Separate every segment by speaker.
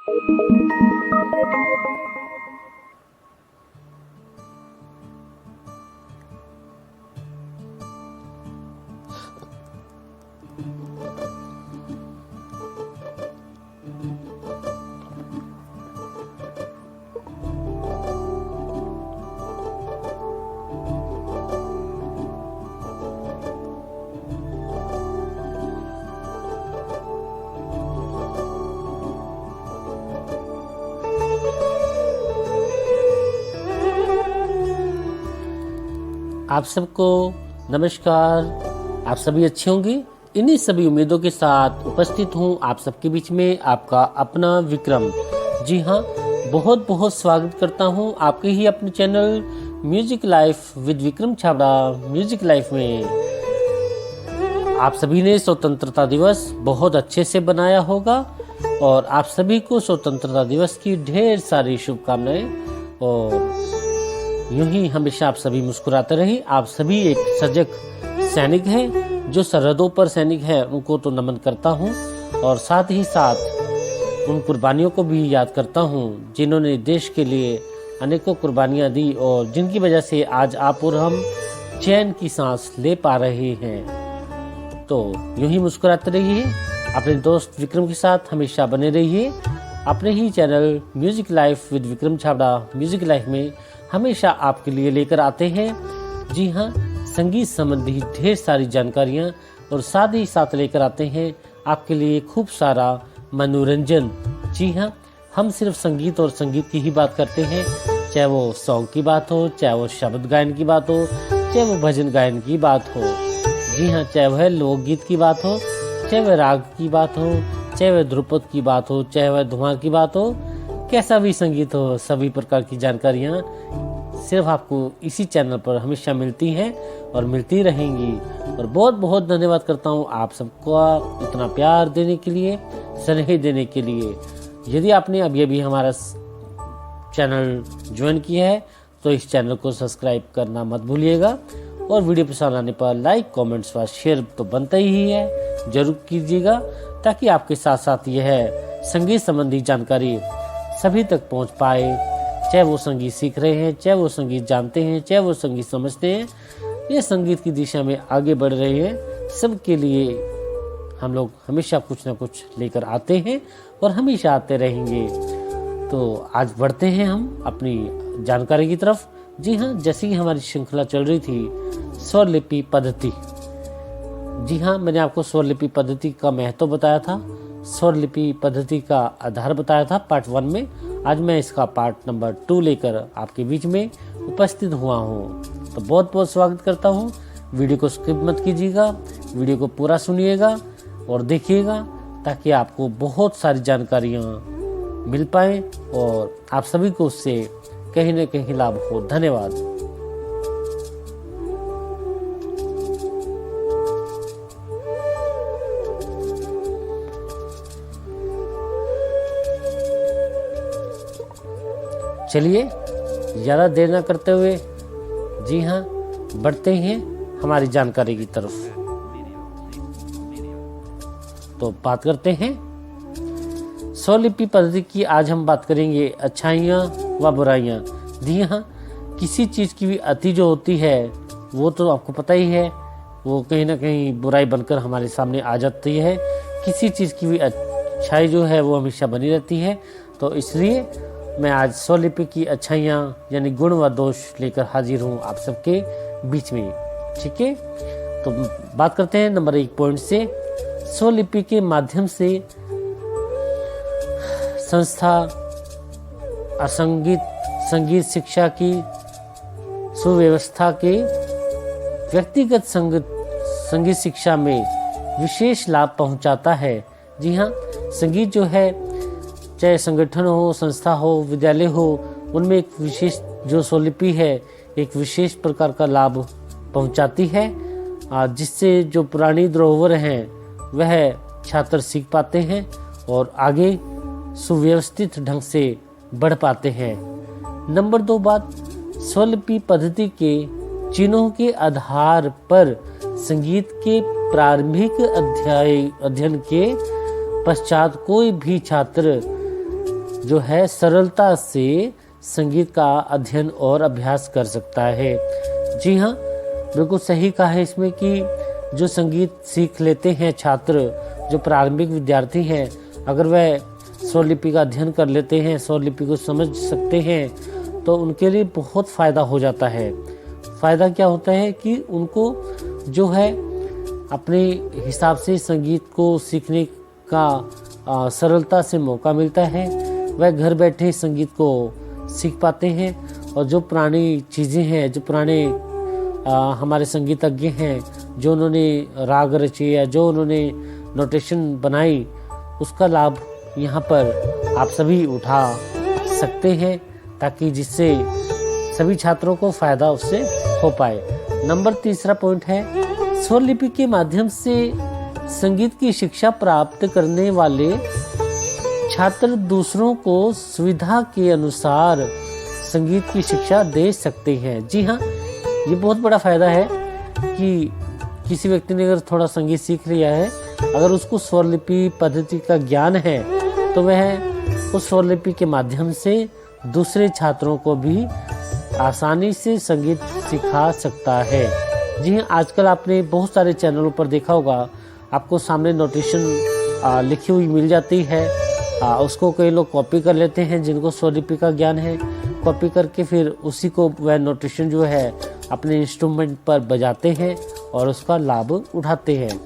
Speaker 1: आप सबको नमस्कार। आप सभी अच्छे होंगे। इन्हीं सभी उम्मीदों के साथ उपस्थित हूँ आप सबके बीच में आपका अपना विक्रम। जी हाँ, बहुत बहुत स्वागत करता हूँ आपके ही अपने channel music life with Vikram Chhabra music life में। आप सभी ने स्वतंत्रता दिवस बहुत अच्छे से बनाया होगा और आप सभी को स्वतंत्रता दिवस की ढेर सारी शुभकामनाएं। और यूं ही हमेशा आप सभी मुस्कुराते रहिए। आप सभी एक सजग सैनिक हैं, जो सरहदों पर सैनिक हैं उनको तो नमन करता हूं और साथ ही साथ उन कुर्बानियों को भी याद करता हूं जिन्होंने देश के लिए अनेकों कुर्बानियां दी और जिनकी वजह से आज आप और हम चैन की सांस ले पा रहे हैं। तो यूं ही मुस्कुराते रहिए, अपने दोस्त विक्रम के साथ हमेशा बने रहिए। अपने ही channel music life with Vikram Chhabra music life में हमेशा आपके लिए लेकर आते हैं, जी हाँ, संगीत संबंधी ढेर सारी जानकारियाँ और साथ ही साथ लेकर आते हैं आपके लिए खूब सारा मनोरंजन। जी हाँ, हम सिर्फ संगीत और संगीत की ही बात करते हैं, चाहे वो सॉन्ग की बात हो, चाहे वो शब्द गायन की बात हो, चाहे वो भजन गायन की बात हो। जी हाँ, चाहे वह लोकगीत की बात हो, चाहे वह राग की बात हो, चाहे वह ध्रुपद की बात हो, चाहे वह धुआं की बात हो, कैसा भी संगीत हो, सभी प्रकार की जानकारियाँ सिर्फ आपको इसी चैनल पर हमेशा मिलती हैं और मिलती रहेंगी। और बहुत बहुत धन्यवाद करता हूँ आप सबको इतना प्यार देने के लिए, स्नेह देने के लिए। यदि आपने अभी अभी हमारा चैनल ज्वाइन किया है तो इस चैनल को सब्सक्राइब करना मत भूलिएगा और वीडियो पसंद आने पर लाइक, कमेंट्स व शेयर तो बनता ही है, जरूर कीजिएगा ताकि आपके साथ साथ यह संगीत संबंधी जानकारी सभी तक पहुंच पाए। चाहे वो संगीत सीख रहे हैं, चाहे वो संगीत जानते हैं, चाहे वो संगीत समझते हैं, ये संगीत की दिशा में आगे बढ़ रहे हैं, सबके लिए हम लोग हमेशा कुछ ना कुछ लेकर आते हैं और हमेशा आते रहेंगे। तो आज बढ़ते हैं हम अपनी जानकारी की तरफ। जी हाँ, जैसे कि हमारी श्रृंखला चल रही थी स्वरलिपि पद्धति। जी हाँ, मैंने आपको स्वरलिपि पद्धति का महत्व बताया था, स्वरलिपि पद्धति का आधार बताया था पार्ट 1 में। आज मैं इसका पार्ट नंबर 2 लेकर आपके बीच में उपस्थित हुआ हूँ। तो बहुत बहुत स्वागत करता हूँ। वीडियो को स्किप मत कीजिएगा, वीडियो को पूरा सुनिएगा और देखिएगा ताकि आपको बहुत सारी जानकारियाँ मिल पाए और आप सभी को उससे कहीं न कहीं लाभ हो। धन्यवाद। चलिए ज़्यादा देर न करते हुए, जी हाँ, बढ़ते हैं हमारी जानकारी की तरफ। तो बात करते हैं स्वरलिपि पद्धति की। आज हम बात करेंगे अच्छाइयाँ व बुराइयाँ। जी हाँ, किसी चीज़ की भी अति जो होती है वो तो आपको पता ही है, वो कहीं ना कहीं बुराई बनकर हमारे सामने आ जाती है। किसी चीज़ की भी अच्छाई जो है वो हमेशा बनी रहती है। तो इसलिए मैं आज स्वरलिपि की अच्छाइयाँ यानी गुण व दोष लेकर हाजिर हूँ आप सबके बीच में। ठीक है, तो बात करते हैं नंबर 1 पॉइंट से। स्वरलिपि के माध्यम से संस्था संगीत शिक्षा की सुव्यवस्था के व्यक्तिगत संगीत शिक्षा में विशेष लाभ पहुंचाता है। जी हाँ, संगीत जो है, चाहे संगठन हो, संस्था हो, विद्यालय हो, उनमें एक विशेष जो स्वरलिपि है एक विशेष प्रकार का लाभ पहुंचाती है, जिससे जो पुरानी धरोहर हैं वह छात्र सीख पाते हैं और आगे सुव्यवस्थित ढंग से बढ़ पाते हैं। नंबर 2 बात, स्वरलिपि पद्धति के चिन्हों के आधार पर संगीत के प्रारंभिक अध्ययन के पश्चात कोई भी छात्र जो है सरलता से संगीत का अध्ययन और अभ्यास कर सकता है। जी हाँ, बिल्कुल सही कहा है इसमें कि जो संगीत सीख लेते हैं छात्र, जो प्रारंभिक विद्यार्थी हैं, अगर वह स्वरलिपि का अध्ययन कर लेते हैं, स्वरलिपि को समझ सकते हैं, तो उनके लिए बहुत फ़ायदा हो जाता है। फ़ायदा क्या होता है कि उनको जो है अपने हिसाब से संगीत को सीखने का सरलता से मौका मिलता है। वह घर बैठे संगीत को सीख पाते हैं और जो पुरानी चीज़ें हैं, जो पुराने हमारे संगीतज्ञ हैं, जो उन्होंने राग रचे या जो उन्होंने नोटेशन बनाई, उसका लाभ यहाँ पर आप सभी उठा सकते हैं, ताकि जिससे सभी छात्रों को फ़ायदा उससे हो पाए। नंबर 3 पॉइंट है, स्वरलिपि के माध्यम से संगीत की शिक्षा प्राप्त करने वाले छात्र दूसरों को सुविधा के अनुसार संगीत की शिक्षा दे सकते हैं। जी हाँ, ये बहुत बड़ा फ़ायदा है कि किसी व्यक्ति ने अगर थोड़ा संगीत सीख लिया है, अगर उसको स्वरलिपि पद्धति का ज्ञान है, तो वह उस स्वरलिपि के माध्यम से दूसरे छात्रों को भी आसानी से संगीत सिखा सकता है। जी हाँ, आजकल आपने बहुत सारे चैनलों पर देखा होगा, आपको सामने नोटेशन लिखी हुई मिल जाती है। उसको कई लोग कॉपी कर लेते हैं, जिनको स्वरलिपि का ज्ञान है, कॉपी करके फिर उसी को वह नोटेशन जो है अपने इंस्ट्रूमेंट पर बजाते हैं और उसका लाभ उठाते हैं।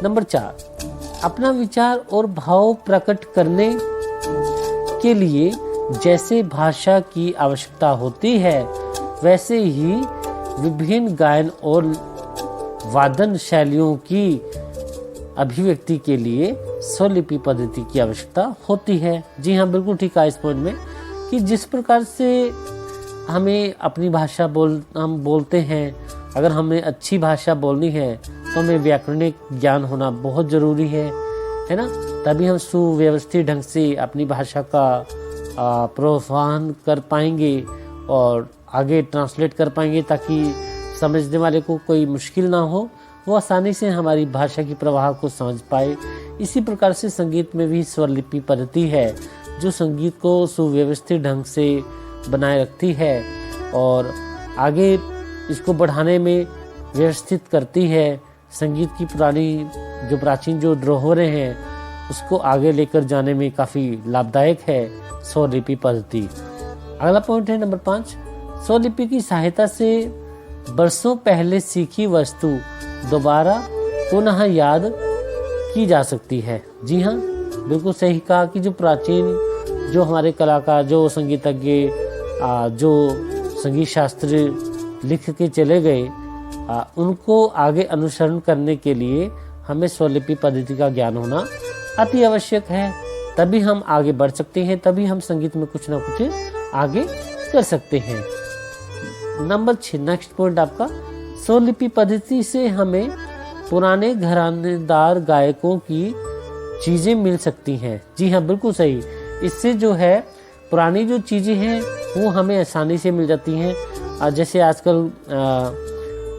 Speaker 1: नंबर 4, अपना विचार और भाव प्रकट करने के लिए जैसे भाषा की आवश्यकता होती है, वैसे ही विभिन्न गायन और वादन शैलियों की अभिव्यक्ति के लिए स्वरलिपि पद्धति की आवश्यकता होती है। जी हाँ, बिल्कुल ठीक है इस पॉइंट में कि जिस प्रकार से हमें अपनी भाषा हम बोलते हैं, अगर हमें अच्छी भाषा बोलनी है तो हमें व्याकरणिक ज्ञान होना बहुत ज़रूरी है ना। तभी हम सुव्यवस्थित ढंग से अपनी भाषा का प्रोत्साहन कर पाएंगे और आगे ट्रांसलेट कर पाएंगे, ताकि समझने वाले को कोई मुश्किल ना हो, वो आसानी से हमारी भाषा की प्रवाह को समझ पाए। इसी प्रकार से संगीत में भी स्वरलिपि पद्धति है जो संगीत को सुव्यवस्थित ढंग से बनाए रखती है और आगे इसको बढ़ाने में व्यवस्थित करती है। संगीत की जो प्राचीन जो धरोहरें हैं, उसको आगे लेकर जाने में काफ़ी लाभदायक है स्वरलिपि पद्धति। अगला पॉइंट है नंबर 5, स्वरलिपि की सहायता से बरसों पहले सीखी वस्तु दोबारा पुनः याद की जा सकती है। जी हाँ, बिल्कुल सही कहा कि जो प्राचीन जो हमारे कलाकार, जो संगीतज्ञ, जो संगीत शास्त्र लिख के चले गए, उनको आगे अनुसरण करने के लिए हमें स्वरलिपि पद्धति का ज्ञान होना अति आवश्यक है। तभी हम आगे बढ़ सकते हैं, तभी हम संगीत में कुछ ना कुछ आगे कर सकते हैं। नंबर 6, नेक्स्ट पॉइंट आपका, स्वरलिपि पद्धति से हमें पुराने घरानेदार गायकों की चीज़ें मिल सकती हैं। जी हाँ, बिल्कुल सही। इससे जो है पुरानी जो चीज़ें हैं वो हमें आसानी से मिल जाती हैं। जैसे आजकल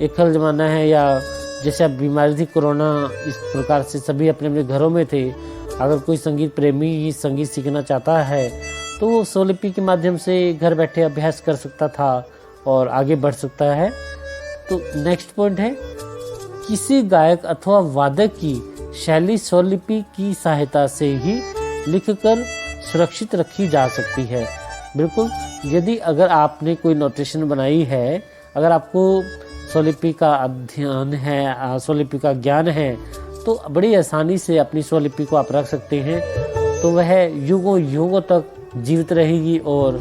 Speaker 1: एकल ज़माना है, या जैसे अब बीमारी थी कोरोना, इस प्रकार से सभी अपने अपने घरों में थे। अगर कोई संगीत प्रेमी ही संगीत सीखना चाहता है तो वो स्वरलिपि के माध्यम से घर बैठे अभ्यास कर सकता था और आगे बढ़ सकता है। तो नेक्स्ट पॉइंट है, किसी गायक अथवा वादक की शैली स्वरलिपि की सहायता से ही लिखकर सुरक्षित रखी जा सकती है। बिल्कुल, यदि अगर आपने कोई नोटेशन बनाई है, अगर आपको स्वरलिपि का अध्ययन है, स्वरलिपि का ज्ञान है, तो बड़ी आसानी से अपनी स्वरलिपि को आप रख सकते हैं। तो वह युगों युगों तक जीवित रहेगी और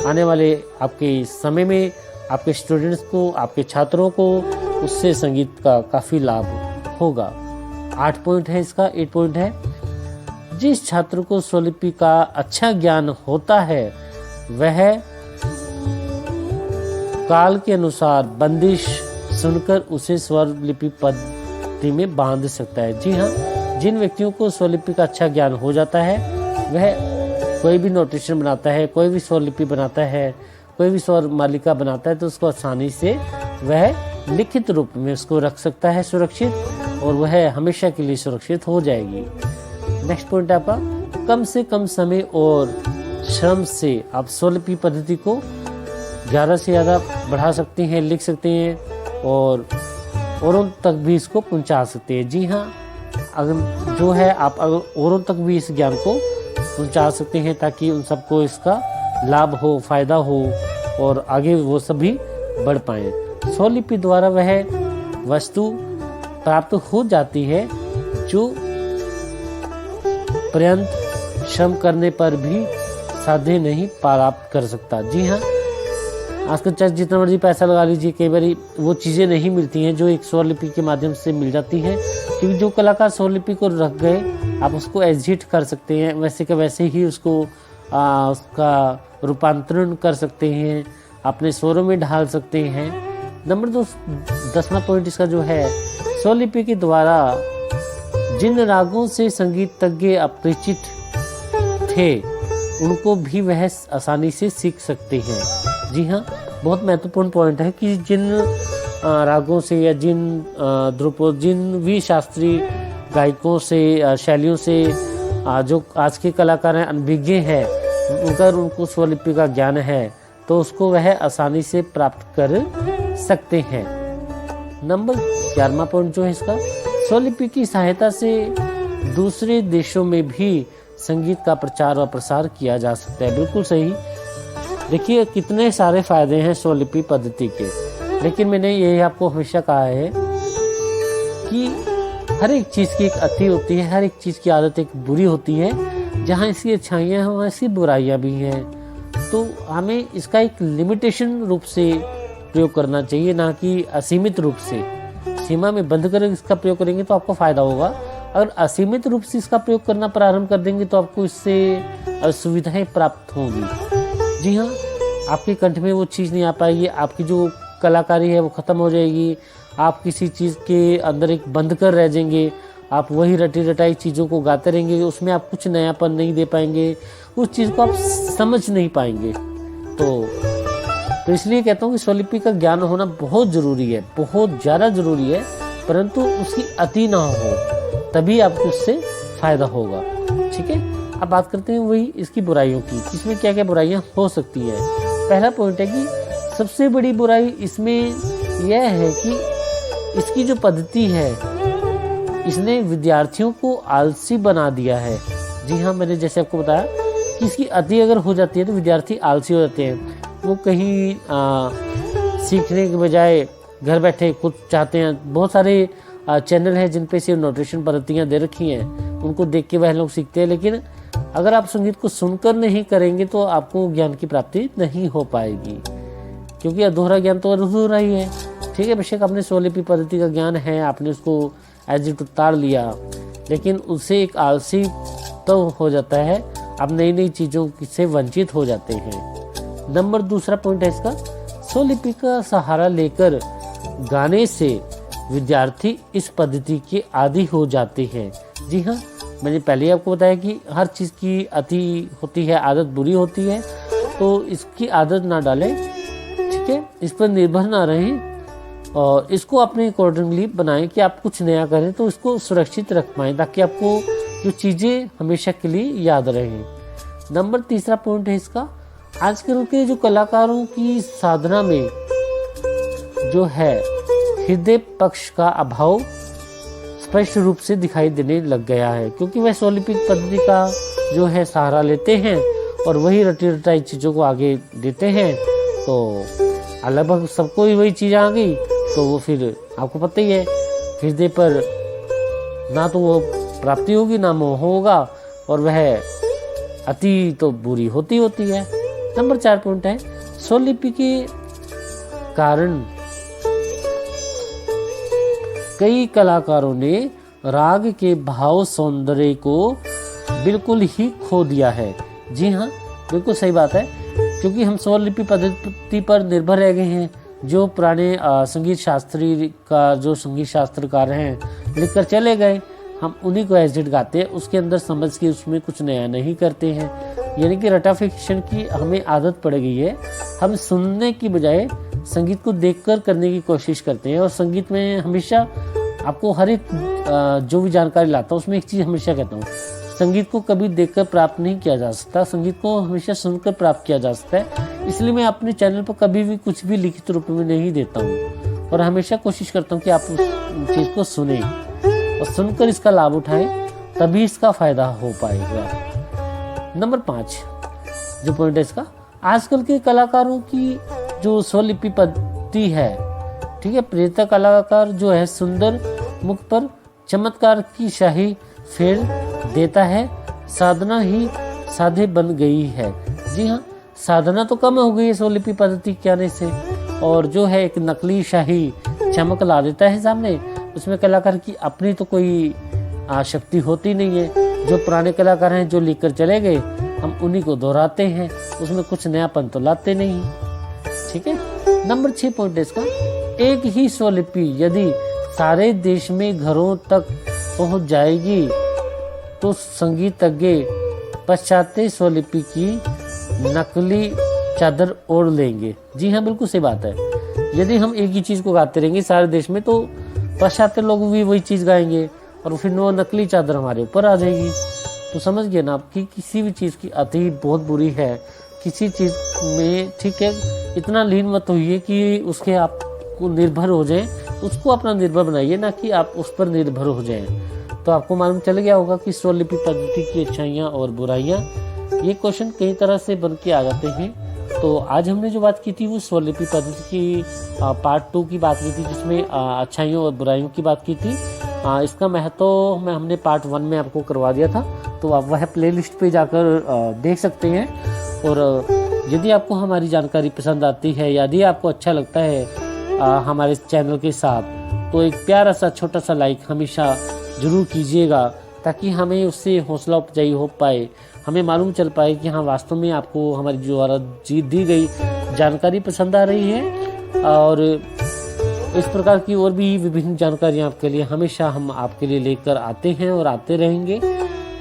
Speaker 1: आने वाले आपके समय में आपके स्टूडेंट्स को, आपके छात्रों को उससे संगीत का काफ़ी लाभ होगा। 8 पॉइंट है इसका। 8 पॉइंट है, जिस छात्र को स्वरलिपि का अच्छा ज्ञान होता है वह काल के अनुसार बंदिश सुनकर उसे स्वरलिपि पद्धति में बांध सकता है। जी हाँ, जिन व्यक्तियों को स्वरलिपि का अच्छा ज्ञान हो जाता है, वह कोई भी नोटेशन बनाता है, कोई भी स्वरलिपि बनाता है, कोई भी स्वर मालिका बनाता है, तो उसको आसानी से वह लिखित रूप में उसको रख सकता है सुरक्षित, और वह हमेशा के लिए सुरक्षित हो जाएगी। नेक्स्ट पॉइंट आपका, कम से कम समय और श्रम से आप स्वरलिपि पद्धति को ज़्यादा से ज़्यादा बढ़ा सकते हैं, लिख सकते हैं और औरों तक भी इसको पहुंचा सकते हैं। जी हाँ, अगर जो है आप अगर औरों तक भी इस ज्ञान को पहुंचा सकते हैं ताकि उन सबको इसका लाभ हो, फायदा हो और आगे वो सभी बढ़ पाएँ। स्वरलिपि द्वारा वह वस्तु प्राप्त हो जाती है जो पर्याप्त श्रम करने पर भी साध्य नहीं प्राप्त कर सकता। जी हाँ, आजकल चाहे जितना मर्जी पैसा लगा लीजिए, कई बार वो चीज़ें नहीं मिलती हैं जो एक स्वरलिपि के माध्यम से मिल जाती हैं, क्योंकि जो कलाकार स्वरलिपि को रख गए आप उसको एग्जिट कर सकते हैं, वैसे का वैसे ही उसको उसका रूपांतरण कर सकते हैं, अपने स्वरों में ढाल सकते हैं। नंबर 2, 10वां पॉइंट इसका जो है, स्वरलिपि के द्वारा जिन रागों से संगीतज्ञ अपरिचित थे उनको भी वह आसानी से सीख सकते हैं। जी हाँ, बहुत महत्वपूर्ण पॉइंट है कि जिन रागों से या जिन भी शास्त्रीय गायकों से, शैलियों से जो आज के कलाकार हैं अनभिज्ञ हैं, अगर उनको स्वरलिपि का ज्ञान है तो उसको वह आसानी से प्राप्त कर सकते हैं। नंबर 11वां पॉइंट जो है इसका, स्वरलिपि की सहायता से दूसरे देशों में भी संगीत का प्रचार और प्रसार किया जा सकता है। बिल्कुल सही। देखिए कितने सारे फायदे हैं स्वरलिपि पद्धति के, लेकिन मैंने यही आपको हमेशा कहा है कि हर एक चीज़ की एक अति होती है, हर एक चीज़ की आदत एक बुरी होती है। जहाँ इसकी अच्छाइयाँ हैं वहाँ इसकी बुराइयाँ भी हैं, तो हमें इसका एक लिमिटेशन रूप से प्रयोग करना चाहिए, ना कि असीमित रूप से। सीमा में बंद कर इसका प्रयोग करेंगे तो आपको फायदा होगा, अगर असीमित रूप से इसका प्रयोग करना प्रारंभ कर देंगे तो आपको इससे असुविधाएं प्राप्त होंगी। जी हाँ, आपके कंठ में वो चीज़ नहीं आ पाएगी, आपकी जो कलाकारी है वो ख़त्म हो जाएगी, आप किसी चीज़ के अंदर एक बंद कर रह जाएंगे, आप वही रटी रटाई चीज़ों को गाते रहेंगे, उसमें आप कुछ नयापन नहीं दे पाएंगे, उस चीज़ को आप समझ नहीं पाएंगे। तो इसलिए कहता हूँ कि स्वरलिपि का ज्ञान होना बहुत ज़रूरी है, बहुत ज़्यादा ज़रूरी है, परंतु उसकी अति ना हो, तभी आपको उससे फ़ायदा होगा। ठीक है, अब बात करते हैं वही इसकी बुराइयों की। इसमें क्या क्या बुराइयां हो सकती है। पहला पॉइंट है कि सबसे बड़ी बुराई इसमें यह है कि इसकी जो पद्धति है इसने विद्यार्थियों को आलसी बना दिया है। जी हाँ, मैंने जैसे आपको बताया कि इसकी अति अगर हो जाती है तो विद्यार्थी आलसी हो जाते हैं, वो कहीं सीखने के बजाय घर बैठे कुछ चाहते हैं। बहुत सारे चैनल हैं जिन पे से नोटेशन पद्धतियाँ दे रखी हैं, उनको देख के वह लोग सीखते हैं, लेकिन अगर आप संगीत को सुनकर नहीं करेंगे तो आपको ज्ञान की प्राप्ति नहीं हो पाएगी, क्योंकि अधूरा ज्ञान तो अधूरा ही है। ठीक है, बेशक आपने स्वरलिपि पद्धति का ज्ञान है, आपने उसको एज इट उतार लिया, लेकिन उससे एक आलसी तो हो जाता है, आप नई नई चीज़ों से वंचित हो जाते हैं। नंबर 2 पॉइंट है इसका, स्वरलिपि का सहारा लेकर गाने से विद्यार्थी इस पद्धति के आदी हो जाते हैं। जी हाँ, मैंने पहले ही आपको बताया कि हर चीज़ की अति होती है, आदत बुरी होती है, तो इसकी आदत ना डालें। ठीक है, इस पर निर्भर ना रहें और इसको अपने अकॉर्डिंगली बनाएं कि आप कुछ नया करें तो इसको सुरक्षित रख पाएँ, ताकि आपको जो चीज़ें हमेशा के लिए याद रहें। नंबर 3 पॉइंट है इसका, आजकल के जो कलाकारों की साधना में जो है हृदय पक्ष का अभाव स्पष्ट रूप से दिखाई देने लग गया है, क्योंकि वह स्वरलिपि पद्धति का जो है सहारा लेते हैं और वही रटी रटाई चीज़ों को आगे देते हैं, तो लगभग सबको ही वही चीज़ आ गई, तो वो फिर आपको पता ही है हृदय पर ना तो वो प्राप्ति होगी ना मोह होगा, और वह अति तो बुरी होती है। नंबर 4 पॉइंट है, स्वरलिपि के कारण कई कलाकारों ने राग के भाव सौंदर्य को बिल्कुल ही खो दिया है। जी हाँ, बिल्कुल सही बात है, क्योंकि हम स्वरलिपि पद्धति पर निर्भर रह गए हैं। जो पुराने संगीत शास्त्री का जो संगीत शास्त्रकार हैं लिखकर चले गए, हम उन्हीं को एज इट गाते हैं, उसके अंदर समझ के उसमें कुछ नया नहीं करते हैं। यानी कि रटाफिक्शन की हमें आदत पड़ गई है, हम सुनने की बजाय संगीत को देखकर करने की कोशिश करते हैं। और संगीत में हमेशा आपको हर एक जो भी जानकारी लाता हूँ उसमें एक चीज़ हमेशा कहता हूँ, संगीत को कभी देखकर प्राप्त नहीं किया जा सकता, संगीत को हमेशा सुनकर प्राप्त किया जा सकता है। इसलिए मैं अपने चैनल पर कभी भी कुछ भी लिखित रूप में नहीं देता हूँ और हमेशा कोशिश करता हूँ कि आप उस चीज़ को सुने और सुनकर इसका लाभ उठाएं, तभी इसका फायदा हो पाएगा। नंबर 5 जो पॉइंट है इसका, आजकल के कलाकारों की जो स्वलिपि पद्धति है, ठीक है, प्रेरित कलाकार जो है सुंदर मुख पर चमत्कार की शाही फेर देता है, साधना ही साधे बन गई है। जी हाँ, साधना तो कम हो गई है स्वलिपि पद्धति के आने से, और जो है एक नकली शाही चमक ला देता है सामने। उसमें कलाकार की अपनी तो कोई शक्ति होती नहीं है। जो पुराने कलाकार हैं जो लिखकर चले गए, हम उन्हीं को दोहराते हैं, उसमें कुछ नयापन तो लाते नहीं। ठीक है। नंबर 6 पॉइंट है इसका, एक ही स्वलिपि यदि सारे देश में घरों तक पहुंच जाएगी तो संगीतज्ञ पाश्चात्य स्वलिपि की नकली चादर ओढ़ लेंगे। जी हाँ, बिल्कुल सही बात है। यदि हम एक ही चीज को गाते रहेंगे सारे देश में, तो पाश्चात्य लोग भी वही चीज गाएंगे और फिर वो नकली चादर हमारे ऊपर आ जाएगी। तो समझ गए ना आप कि किसी भी चीज की अति बहुत बुरी है। किसी चीज में, ठीक है, इतना लीन मत होइए कि उसके आप को निर्भर हो जाए, उसको अपना निर्भर बनाइए, ना कि आप उस पर निर्भर हो जाएं। तो आपको मालूम चल गया होगा कि स्वलिपि पद्धति की अच्छाइयाँ और बुराइयाँ, ये क्वेश्चन कई तरह से बन के आ जाते हैं। तो आज हमने जो बात की थी वो स्वलिपि पद्धति की पार्ट 2 की बात की थी, जिसमें अच्छाइयों और बुराइयों की बात की थी। इसका महत्व में हमने पार्ट 1 में आपको करवा दिया था, तो आप वह प्लेलिस्ट पे जाकर देख सकते हैं। और यदि आपको हमारी जानकारी पसंद आती है, यदि आपको अच्छा लगता है हमारे चैनल के साथ, तो एक प्यारा सा छोटा सा लाइक हमेशा जरूर कीजिएगा, ताकि हमें उससे हौसला अफजाई हो पाए, हमें मालूम चल पाए कि हाँ वास्तव में आपको हमारी द्वारा दी गई जानकारी पसंद आ रही है। और इस प्रकार की और भी विभिन्न जानकारियाँ आपके लिए हमेशा हम आपके लिए लेकर आते हैं और आते रहेंगे।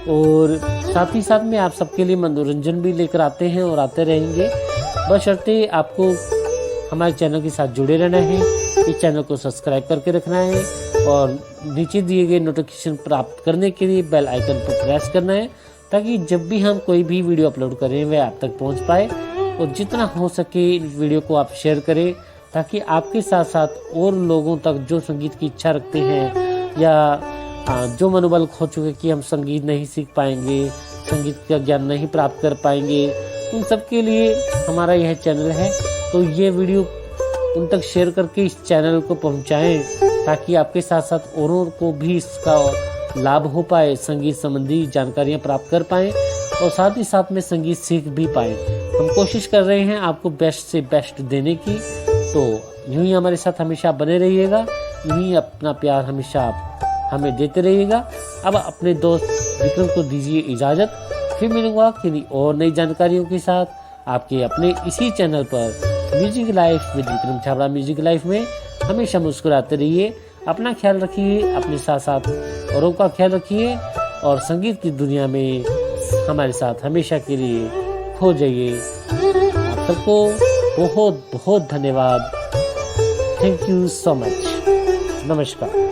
Speaker 1: और साथ ही साथ में आप सबके लिए मनोरंजन भी लेकर आते हैं और आते रहेंगे, बशर्ते आपको हमारे चैनल के साथ जुड़े रहना है। इस चैनल को सब्सक्राइब करके रखना है और नीचे दिए गए नोटिफिकेशन प्राप्त करने के लिए बेल आइकन पर प्रेस करना है, ताकि जब भी हम कोई भी वीडियो अपलोड करें वह आप तक पहुंच पाए। और जितना हो सके इस वीडियो को आप शेयर करें, ताकि आपके साथ साथ और लोगों तक जो संगीत की इच्छा रखते हैं या जो मनोबल खो चुके कि हम संगीत नहीं सीख पाएंगे, संगीत का ज्ञान नहीं प्राप्त कर पाएंगे, उन सब के लिए हमारा यह चैनल है। तो ये वीडियो उन तक शेयर करके इस चैनल को पहुंचाएं, ताकि आपके साथ साथ औरों को भी इसका लाभ हो पाए, संगीत संबंधी जानकारियां प्राप्त कर पाएं और साथ ही साथ में संगीत सीख भी पाएं। हम कोशिश कर रहे हैं आपको बेस्ट से बेस्ट देने की। तो यूं ही हमारे साथ हमेशा बने रहिएगा, यूं ही अपना प्यार हमेशा आप हमें देते रहिएगा। अब अपने दोस्त विक्रम को दीजिए इजाज़त, फिर मिलूंगा किन्हीं और नई जानकारियों के साथ आपके अपने इसी चैनल पर music life with Vikram Chhabra. Music life में हमेशा मुस्कुराते रहिए, अपना ख्याल रखिए, अपने साथ साथ औरों का ख्याल रखिए और संगीत की दुनिया में हमारे साथ हमेशा के लिए खो जाइए। आप सबको बहुत बहुत धन्यवाद। Thank you so much. नमस्कार।